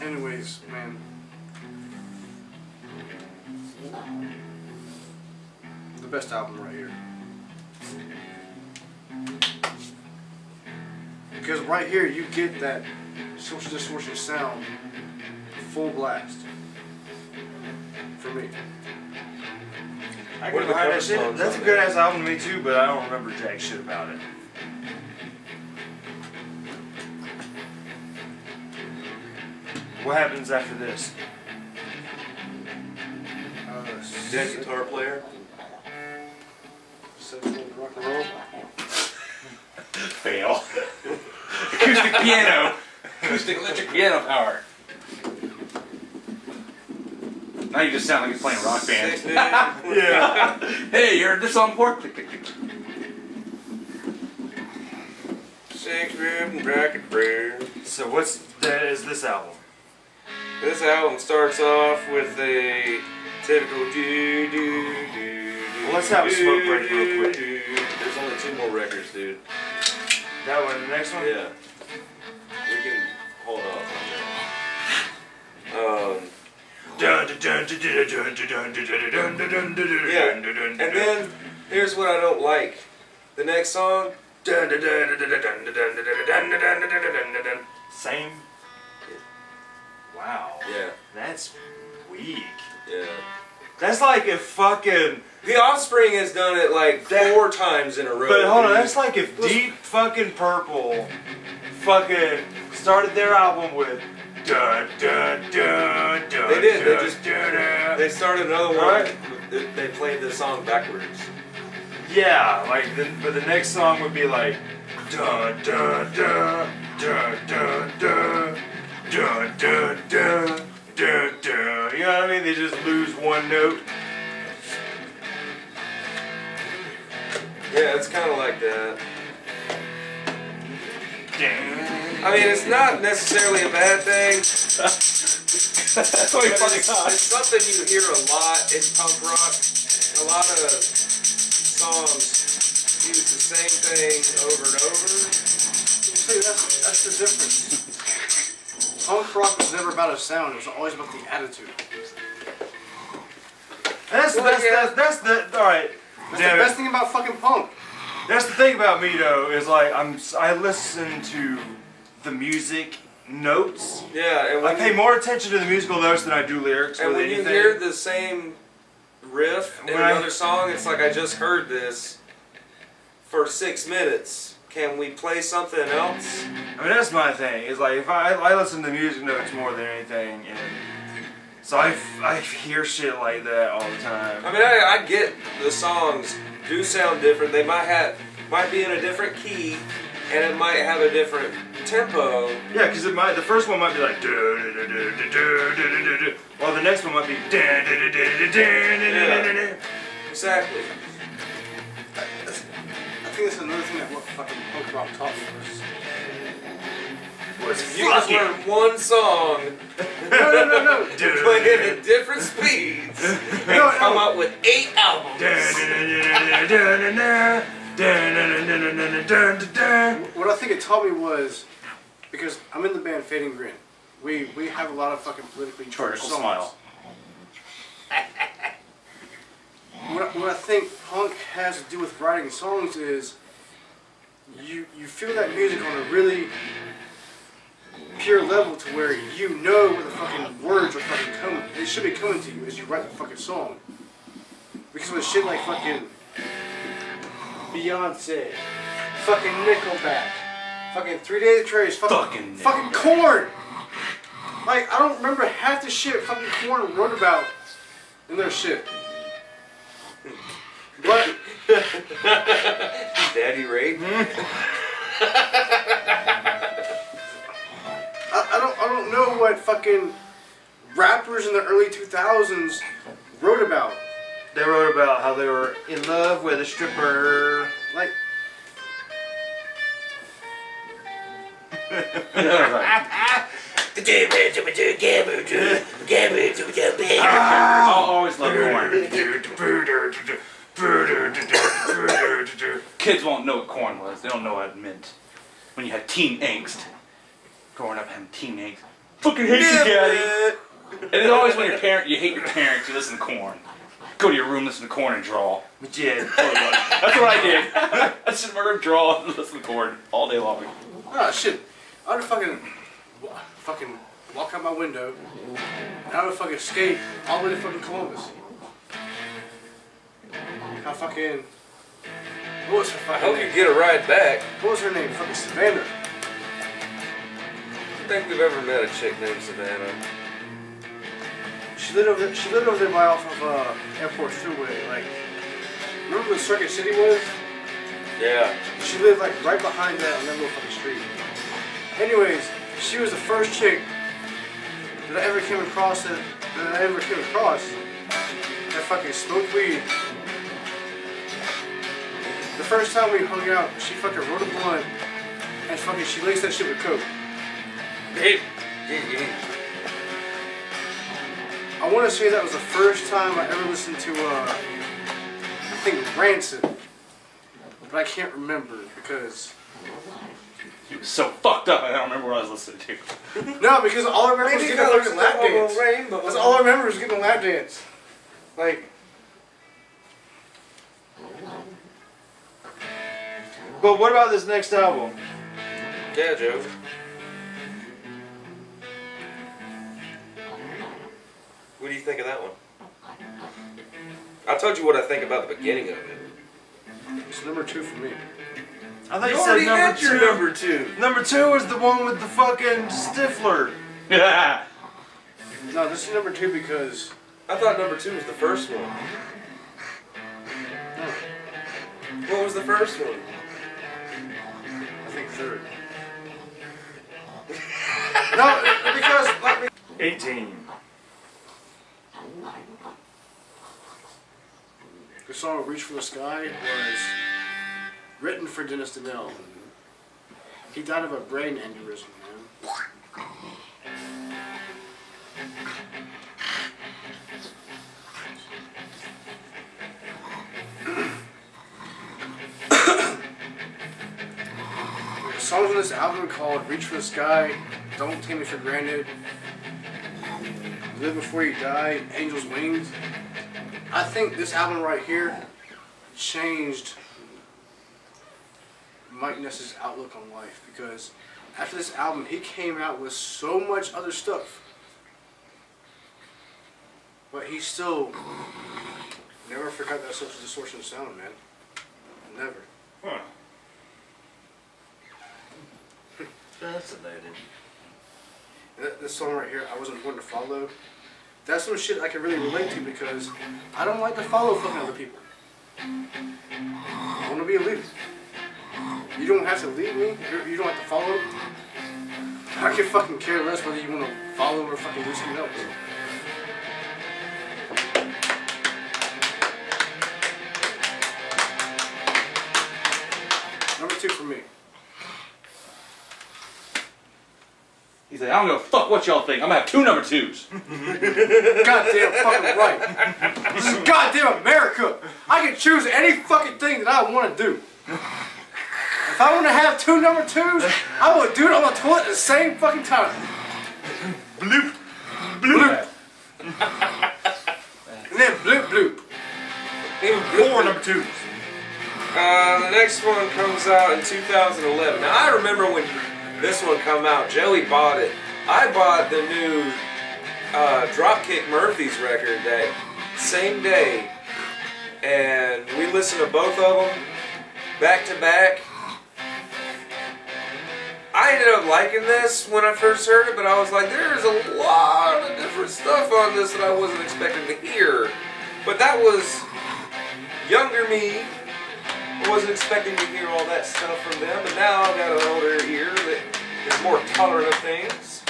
Anyways, man. The best album right here. Because right here you get that Social Distortion sound full blast. For me. I What get are the behind cover that shit. songs That's a on good there? ass album to me too, but I don't remember jack shit about it. What happens after this? Dead guitar player. Rock and roll. Fail. Acoustic piano. Acoustic electric piano power. Now you just sound like you're playing a rock band. Yeah. Hey, you heard this song before? Click, click, click. Shakespeare and Bracket Prayer. So is this album? This album starts off with a typical do do do do. Well, let's have a smoke break real quick. There's only 2 more records, dude. That one, the next one? Yeah. We can hold off on that. Yeah. And then here's what I don't like. The next song, Same. Wow. Yeah. That's weak. Yeah. That's like if fucking. The Offspring has done it like 4 times in a row. But hold on, that's like if Deep fucking Purple fucking started their album with. Dun, dun, dun, dun, They did. They dun, just dun, dun. they started another one. Right. They played the song backwards. Yeah, like but the next song would be like dun dun dun dun dun dun dun dun dun dun dun. You know what I mean? They just lose one note. Yeah, it's kind of like that. I mean, it's not necessarily a bad thing. That's what But it's something you hear a lot in punk rock. A lot of songs use the same thing over and over. See, that's the difference. Punk rock was never about a sound. It was always about the attitude. That's the all right. That's Damn the it. best thing about fucking punk. That's the thing about me though, is like I listen to the music notes. Yeah, and I when pay you, more attention to the musical notes than I do lyrics. and with when you anything. hear the same riff in When I- another song, it's like I just heard this for 6 minutes. Can we play something else? I mean, that's my thing. Is like if I listen to music notes more than anything, and so I hear shit like that all the time. I mean, I get the songs do sound different. They might be in a different key, and it might have a different tempo. Yeah, because the first one might be like while the next one might be Exactly. I think that's another thing that what fucking punk rock taught me was You just learn one song, no. play it at different speeds, and No. come up with 8 albums. What I think it taught me was, because I'm in the band Fading Grin. We have a lot of fucking politically charged Vertical songs. smile. What I think punk has to do with writing songs is you feel that music on a really pure level to where you know where the fucking words are fucking coming. They should be coming to you as you write the fucking song. Because with shit like fucking Beyonce, fucking Nickelback, fucking 3 Days Grace, fucking Korn. Like, I don't remember half the shit fucking Korn wrote about in their shit. But Daddy Ray. I don't know what fucking rappers in the early 2000s wrote about. They wrote about how they were in love with a stripper. Like, I'll always love corn. Kids won't know what corn was. They don't know what it meant. When you had teen angst. Growing up having teen angst. Fucking hate you, daddy. And it's always when you hate your parents, you listen to corn. Go to your room, listen to corn and draw. Yeah. That's what I did. I sit in my room, draw, and listen to corn all day long. ah, shit. I would fucking walk out my window, and I would fucking skate all the way to fucking Columbus. I fucking... What was her I fucking hope you name? get a ride back. What was her name? Fucking Savannah. I don't think we've ever met a chick named Savannah. She lived over there by off of Airport Thruway. Like, remember where Circuit City was? Yeah. She lived like right behind that on that little fucking street. Anyways, she was the first chick that I ever came across that fucking smoked weed. The first time we hung out, she fucking rolled a blunt and fucking she laced that shit with coke. I want to say that was the first time I ever listened to I think Rancid, but I can't remember because. He was so fucked up, I don't remember what I was listening to. No, because all I remember was getting a fucking lap dance. Rainbow. That's all I remember was getting a lap dance. Like But what about this next album? Yeah, Joe. What do you think of that one? I told you what I think about the beginning of it. It's number 2 for me. I thought You you already said number had your two. number 2. Number 2 was the one with the fucking Stifler. No, this is number 2 because I thought number 2 was the first one. What was the first one? I think 3rd. No, because let me. 18. The song "Reach for the Sky" was written for Dennis Danell. He died of a brain aneurysm, man. The songs on this album called "Reach for the Sky," "Don't Take Me for Granted," "Live Before You Die," "Angel's Wings." I think this album right here changed Mike Ness's outlook on life, because after this album he came out with so much other stuff, but he still never forgot that social distortion sound, man. Never. Huh. Fascinating. This song right here, "I Wasn't Born to Follow," that's some shit I can really relate to, because I don't like to follow fucking other people. I want to be a leader. You don't have to lead me. You don't have to follow. I can fucking care less whether you want to follow or fucking do something else. Number 2 for me. He said, I don't give a fuck what y'all think. I'm gonna have 2 number 2s. Goddamn fucking right. This is goddamn America. I can choose any fucking thing that I want to do. If I want to have 2 number 2s, I will do it on the toilet at the same fucking time. Bloop. Bloop. And then bloop bloop. Even bloop 4 bloop. number 2s. The next one comes out in 2011. Now I remember when this one come out. Joey bought it. I bought the new Dropkick Murphys record that same day, and we listened to both of them back to back. I ended up liking this when I first heard it, but I was like, there's a lot of different stuff on this that I wasn't expecting to hear. But that was younger me. I wasn't expecting to hear all that stuff from them, but now I've got an older ear that is more tolerant of things.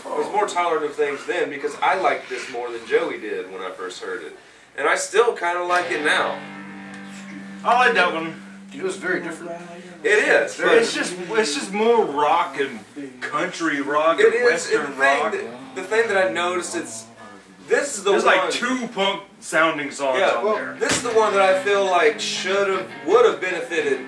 I was more tolerant of things then because I liked this more than Joey did when I first heard it. And I still kind of like it now. I like that one. It was very different. It is. It's just more rock and country rock It and is. western And rock. the thing that I noticed, this is the There's one. like 2 punk sounding songs Yeah, on well, there. this is the one that I feel like would have benefited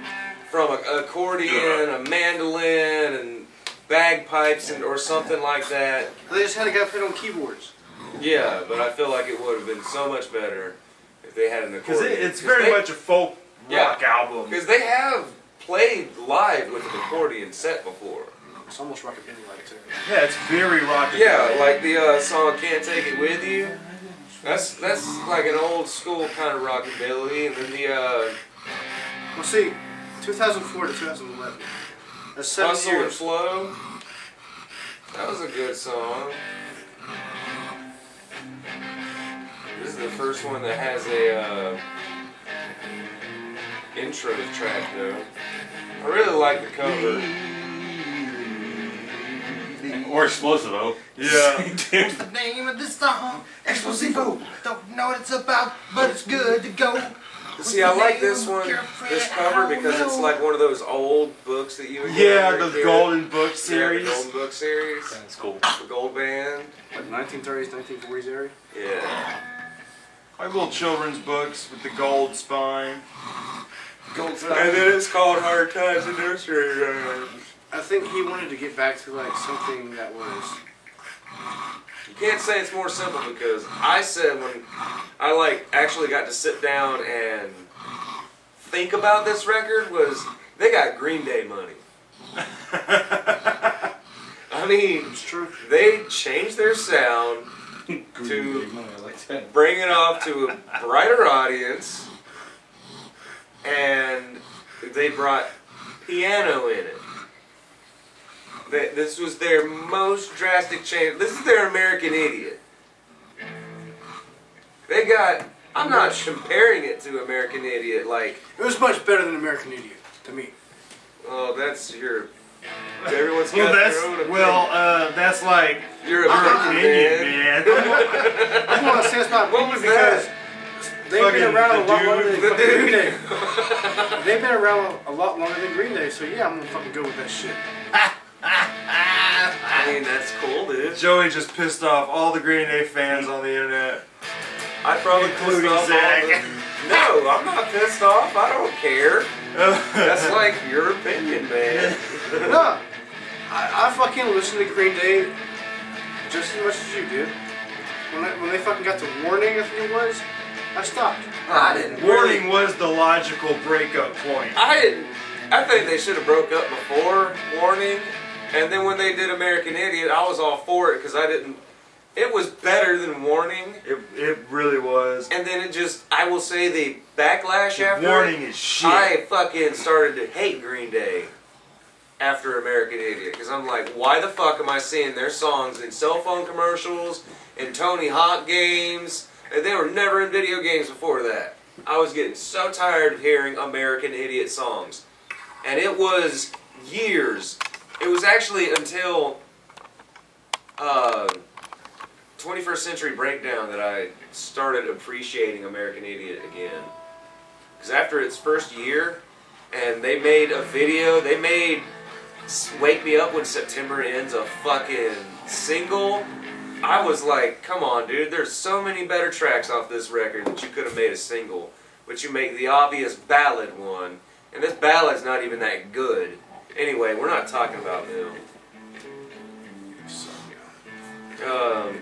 from an accordion, a mandolin, and bagpipes, or something like that. They just had a guy play on keyboards. Yeah, but I feel like it would have been so much better if they had an Because accordion. it's very much a folk rock album. Because they have played live with an accordion set before. It's almost rockabilly like too. Yeah, it's very rocky. Yeah, like the song "Can't Take It With You." That's like an old school kind of rockabilly, and then the Well, see, 2004 to 2011. That's 7 "Hustle and years. Flow." That was a good song. This is the first one that has a intro track though. I really like the cover. Or Explosivo. Yeah. The name of this song, Explosivo. Don't know what it's about, but it's good to go. See, I like this one, this cover, because it's like one of those old books that you would get Yeah, when you were a the kid. Golden Book Yeah, series. the Golden Book series. That's cool. The Gold Band. Like 1930s, 1940s area. Yeah. Like little children's books with the gold spine. And then it's called Hard Times in Nursery. I think he wanted to get back to like something that was. You can't say it's more simple because I said when I actually got to sit down and think about this record was they got Green Day money. I mean, It's true. they changed their sound to bring it off to a brighter audience, and they brought piano in it. This was their most drastic change. This is their American Idiot. They got. I'm not comparing it to American Idiot. Like, It was much better than American Idiot to me. oh, that's your. Everyone's got Well, their own opinion. that's like Your your opinion, opinion, man. man. I'm gonna say it's not What was because that? they've been Fucking around a the lot longer dude. than The fucking Green dude. Day. They've been around a lot longer than Green Day, so yeah, I'm gonna fucking go with that shit. I mean, that's cool, dude. Joey just pissed off all the Green Day fans on the internet. I probably Including pissed off Zach. all the- No, I'm not pissed off. I don't care. That's like your opinion, man. No, I fucking listen to Green Day just as much as you did. When they fucking got to Warning, I think it was, I stopped. I didn't. Warning was the logical breakup point. I didn't. I think they should have broke up before Warning, and then when they did American Idiot, I was all for it because I didn't. It was better than Warning, It really was. and then it just. I will say the backlash after. Warning it, is shit. I fucking started to hate Green Day after American Idiot because I'm like, why the fuck am I seeing their songs in cell phone commercials, in Tony Hawk games, and they were never in video games before that. I was getting so tired of hearing American Idiot songs. And it was years. It was actually until 21st Century Breakdown that I started appreciating American Idiot again. Because after its first year, and they made a video, they made Wake Me Up When September Ends a fucking single. I was like, come on, dude, there's so many better tracks off this record that you could have made a single. But you make the obvious ballad one, and this ballad's not even that good. Anyway, we're not talking about them.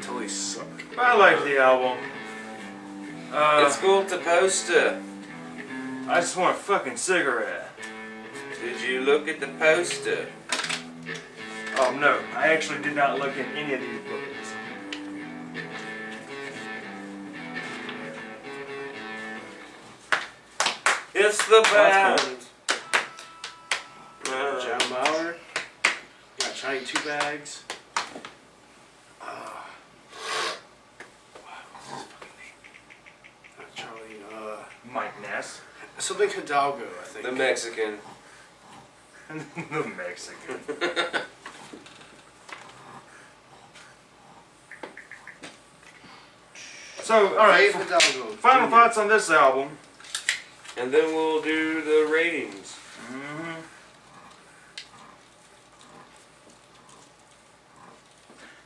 Totally suck. I like the album. It's cool to post. I just want a fucking cigarette. Did you look at the poster? Oh no, I actually did not look at any of these books. It's the band. John Bauer. Got Johnny Two Bags. Not Charlie. Mike Ness. Something Hidalgo, I think. The Mexican. The Mexican. So, alright, Dave Hidalgo. final Jr. thoughts on this album. And then we'll do the ratings.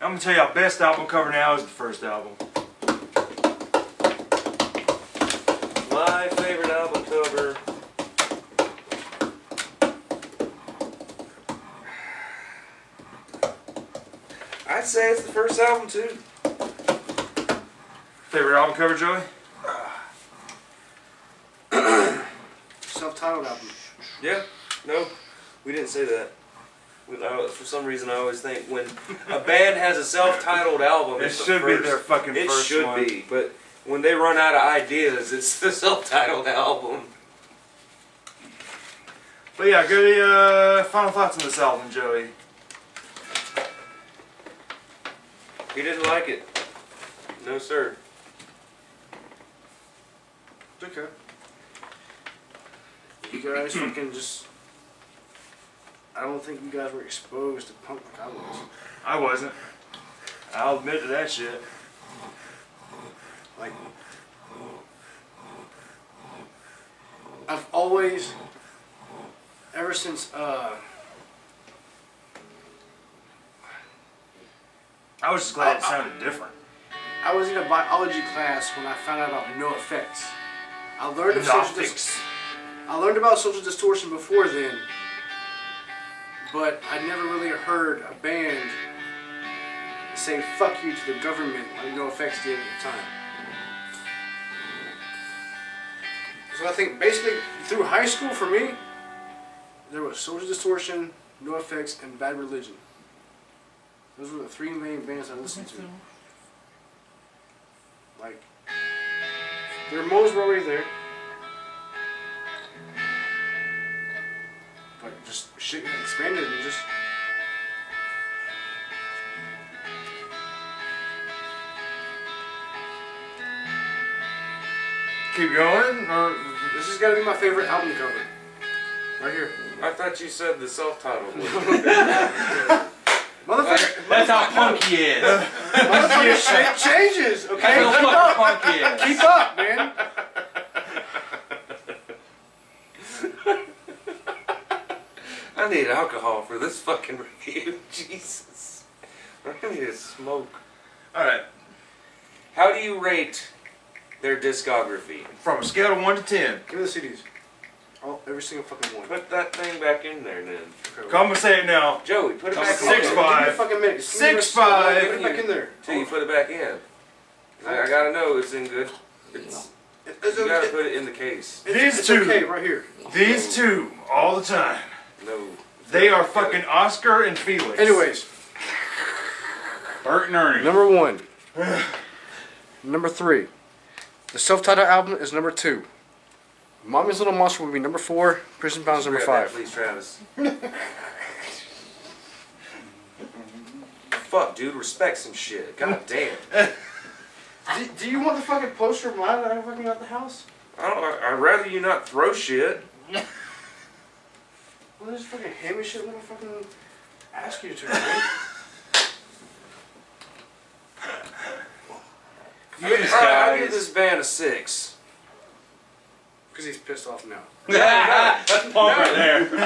I'm gonna tell you our best album cover now is the first album. My favorite album cover. I'd say it's the first album too. Favorite album cover, Joey? Self-titled album. Yeah. No, we didn't say that. For some reason, I always think when a band has a self-titled album, It it's the should be first. their fucking It first should one. be, but when they run out of ideas, it's the self-titled album. But yeah, good final thoughts on this album, Joey. He didn't like it. No, sir. It's okay. You guys fucking just. I don't think you guys were exposed to punk like I was. I wasn't. I'll admit to that shit. Like, I've always, ever since, I was just glad it sounded different. I was in a biology class when I found out about no effects. I learned of I learned about social distortion before then, but I never really heard a band say "fuck you" to the government like No Effects did at the time. So I think basically through high school for me, there was Social Distortion, NoFX, and Bad Religion. Those were the three main bands I listened to. Like, their moles were already there. But just shit expanded and just... Keep going, or This has got to be my favorite album cover. Right here. I thought you said the self-titled one. Motherfucker, That's how punk he is. motherfucker shit changes, okay? That's how fucking punk he is. Keep up, man. I need alcohol for this fucking review. Jesus. I need to smoke. alright. How do you rate their discography? From a scale of 1 to 10. Give me the CDs. Every single fucking one. Put that thing back in there then. Okay, Come and say it now. Joey, put it back in 6'5". there. Give me a fucking minute. Just give me 6'5". Put it back in there. Till you put it back in. I gotta know it's in good. It's, It's you gotta okay. put it in the case. These It's two. okay, right here. These two, all the time. No. They are fucking Oscar and Felix. Anyways, Bert and Ernie. number 1. Number 3. The self-titled album is number 2. Mommy's Little Monster would be number 4. Prison Bound is number Grab that, 5. please, Travis. Fuck, dude, respect some shit. God damn. Do you want the fucking poster of mine that I fucking got at the house? I'd rather you not throw shit. Well, this fucking hand me shit when I fucking ask you to, man. I give this band a 6. Because he's pissed off now. That's punk right there. No,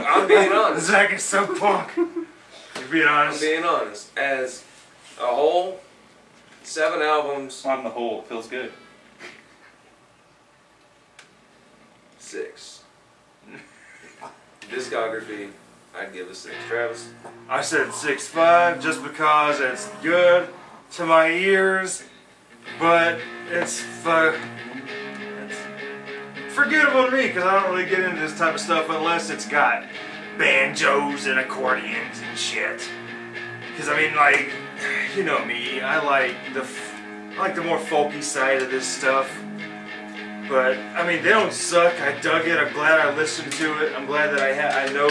I'm being honest. Zach is so punk. You're being I'm honest. being honest. As a whole, 7 albums, On the whole, it feels good. 6. Discography, I'd give a 6. Travis? I said 6'5" just because it's good to my ears, but it's forgettable to me because I don't really get into this type of stuff unless it's got banjos and accordions and shit. Because I mean, like, you know me, I like the more folky side of this stuff. But I mean, they don't suck. I dug it. I'm glad I listened to it. I'm glad that I know.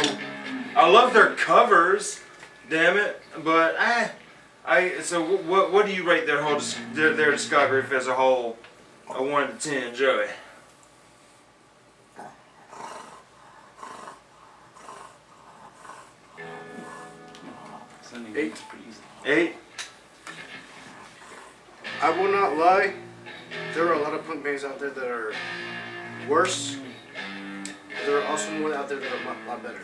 I love their covers. Damn it. But so what do you rate their whole their discography as a whole? A 1 to 10, Joey. Sending 8. is pretty easy. 8. I will not lie. There are a lot of punk bands out there that are worse. There are also more out there that are a lot better.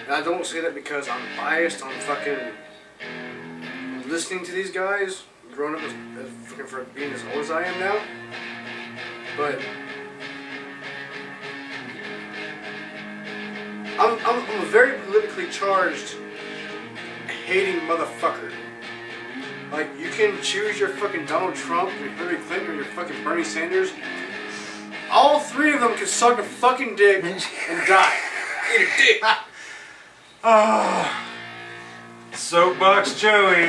And I don't say that because I'm biased on fucking listening to these guys, growing up as fucking for being as old as I am now. But I'm a very politically charged, hating motherfucker. Like, you can choose your fucking Donald Trump, your Hillary Clinton, or your fucking Bernie Sanders. All 3 of them can suck a fucking dick and die. Eat a dick. Soapbox Joey.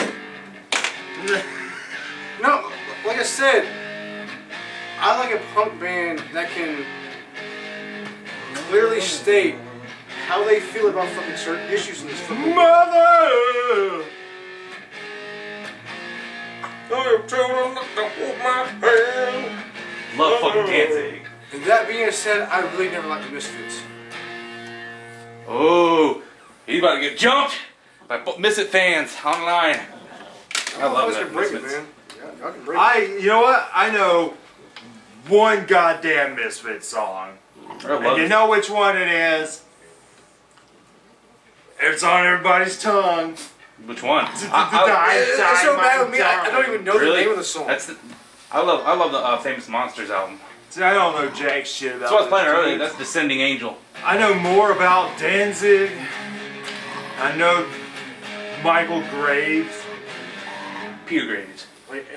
No, like I said, I like a punk band that can clearly state how they feel about fucking certain issues in this fucking Mother! Love fucking Danzig. And that being said, I really never liked the Misfits. Oh, he's about to get jumped by Misfit fans online. I love You guys that. can break it, Misfits. man. Yeah, y'all can break it. You know what? I know one goddamn Misfits song. I love And you it. know which one it is. It's on everybody's tongue. Which one? It's so bad with me, I don't even know the Really? name of the song. I love the Famous Monsters album. See, I don't know jack shit about That's what I was playing this earlier. dude. That's Descending Angel. I know more about Danzig. I know Michael Graves. Peter Graves.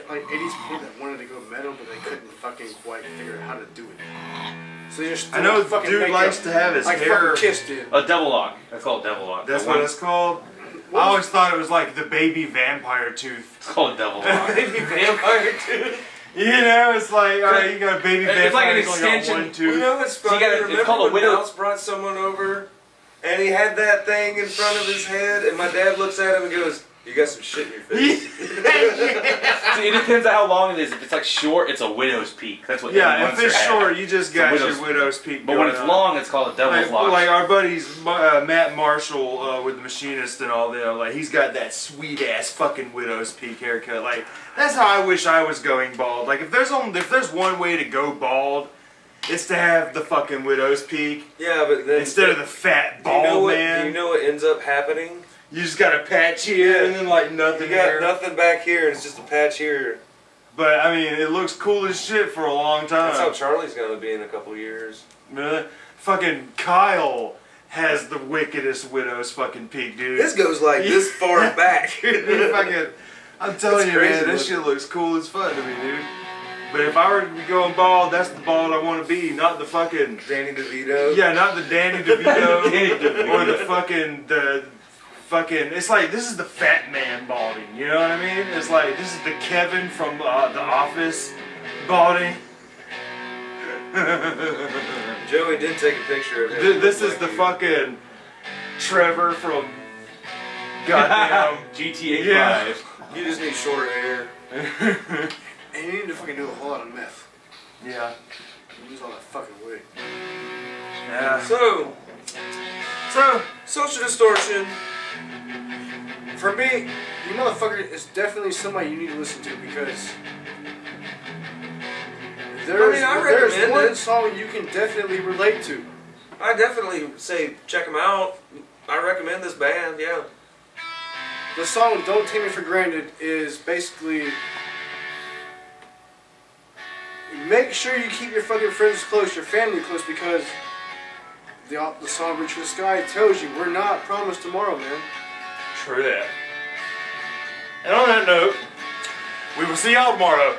like 80s band that wanted to go metal, but they couldn't fucking quite figure out how to do it. So they just I know fucking dude makeup, likes to have his like hair. fucking Kiss did. A double lock. That's called double lock. That's The what one- it's called. I always thought it was like the baby vampire tooth. It's called a double lock. Baby vampire tooth. You know, it's like, alright, you got a baby vampire. It's like an who's only got extension. one tooth. You know what's you funny? gotta- it's Remember called a when widow- Mouse brought someone over and he had that thing in front of his head and my dad looks at him and goes, "You got some shit in your face." See, it depends on how long it is. If it's like short, it's a widow's peak. That's what Yeah, every if monster it's has. short, you just It's a got widow's- your widow's peak. But when going it's on. long, it's called a devil's lock. Like our buddies, Matt Marshall with the Machinist and all them, like he's got that sweet ass fucking widow's peak haircut. Like that's how I wish I was going bald. Like if there's one way to go bald, it's to have the fucking widow's peak Yeah, but then instead of the fat do you know bald what, man. Do you know what ends up happening? You just got a patch here and then like nothing You got here. nothing back here, it's just a patch here. But I mean, it looks cool as shit for a long time. That's how Charlie's gonna be in a couple years. Really? Fucking Kyle has the wickedest widow's fucking peak, dude. This goes like this far back. Fucking, I'm telling It's you, crazy man, this looking. shit looks cool as fuck to me, dude. But if I were to be going bald, that's the bald I want to be, not the fucking, Danny DeVito. yeah, not the Danny DeVito Danny DeVito. or the fucking it's like this is the fat man balding. You know what I mean? It's like this is the Kevin from The Office balding. Joey did take a picture of him. This is the fucking Trevor from goddamn. GTA Yeah. 5. You just need shorter hair. And you need to fucking do a whole lot of meth. Yeah. You lose all that fucking weight. Yeah. So, So, Social Distortion. For me, you motherfucker is definitely somebody you need to listen to because there's I recommend one it. song you can definitely relate to. I definitely say check them out. I recommend this band, yeah. The song "Don't Take Me for Granted" is basically make sure you keep your fucking friends close, your family close, because the song "Reach for the Sky" tells you we're not promised tomorrow, man. true that. And on that note, we will see y'all tomorrow.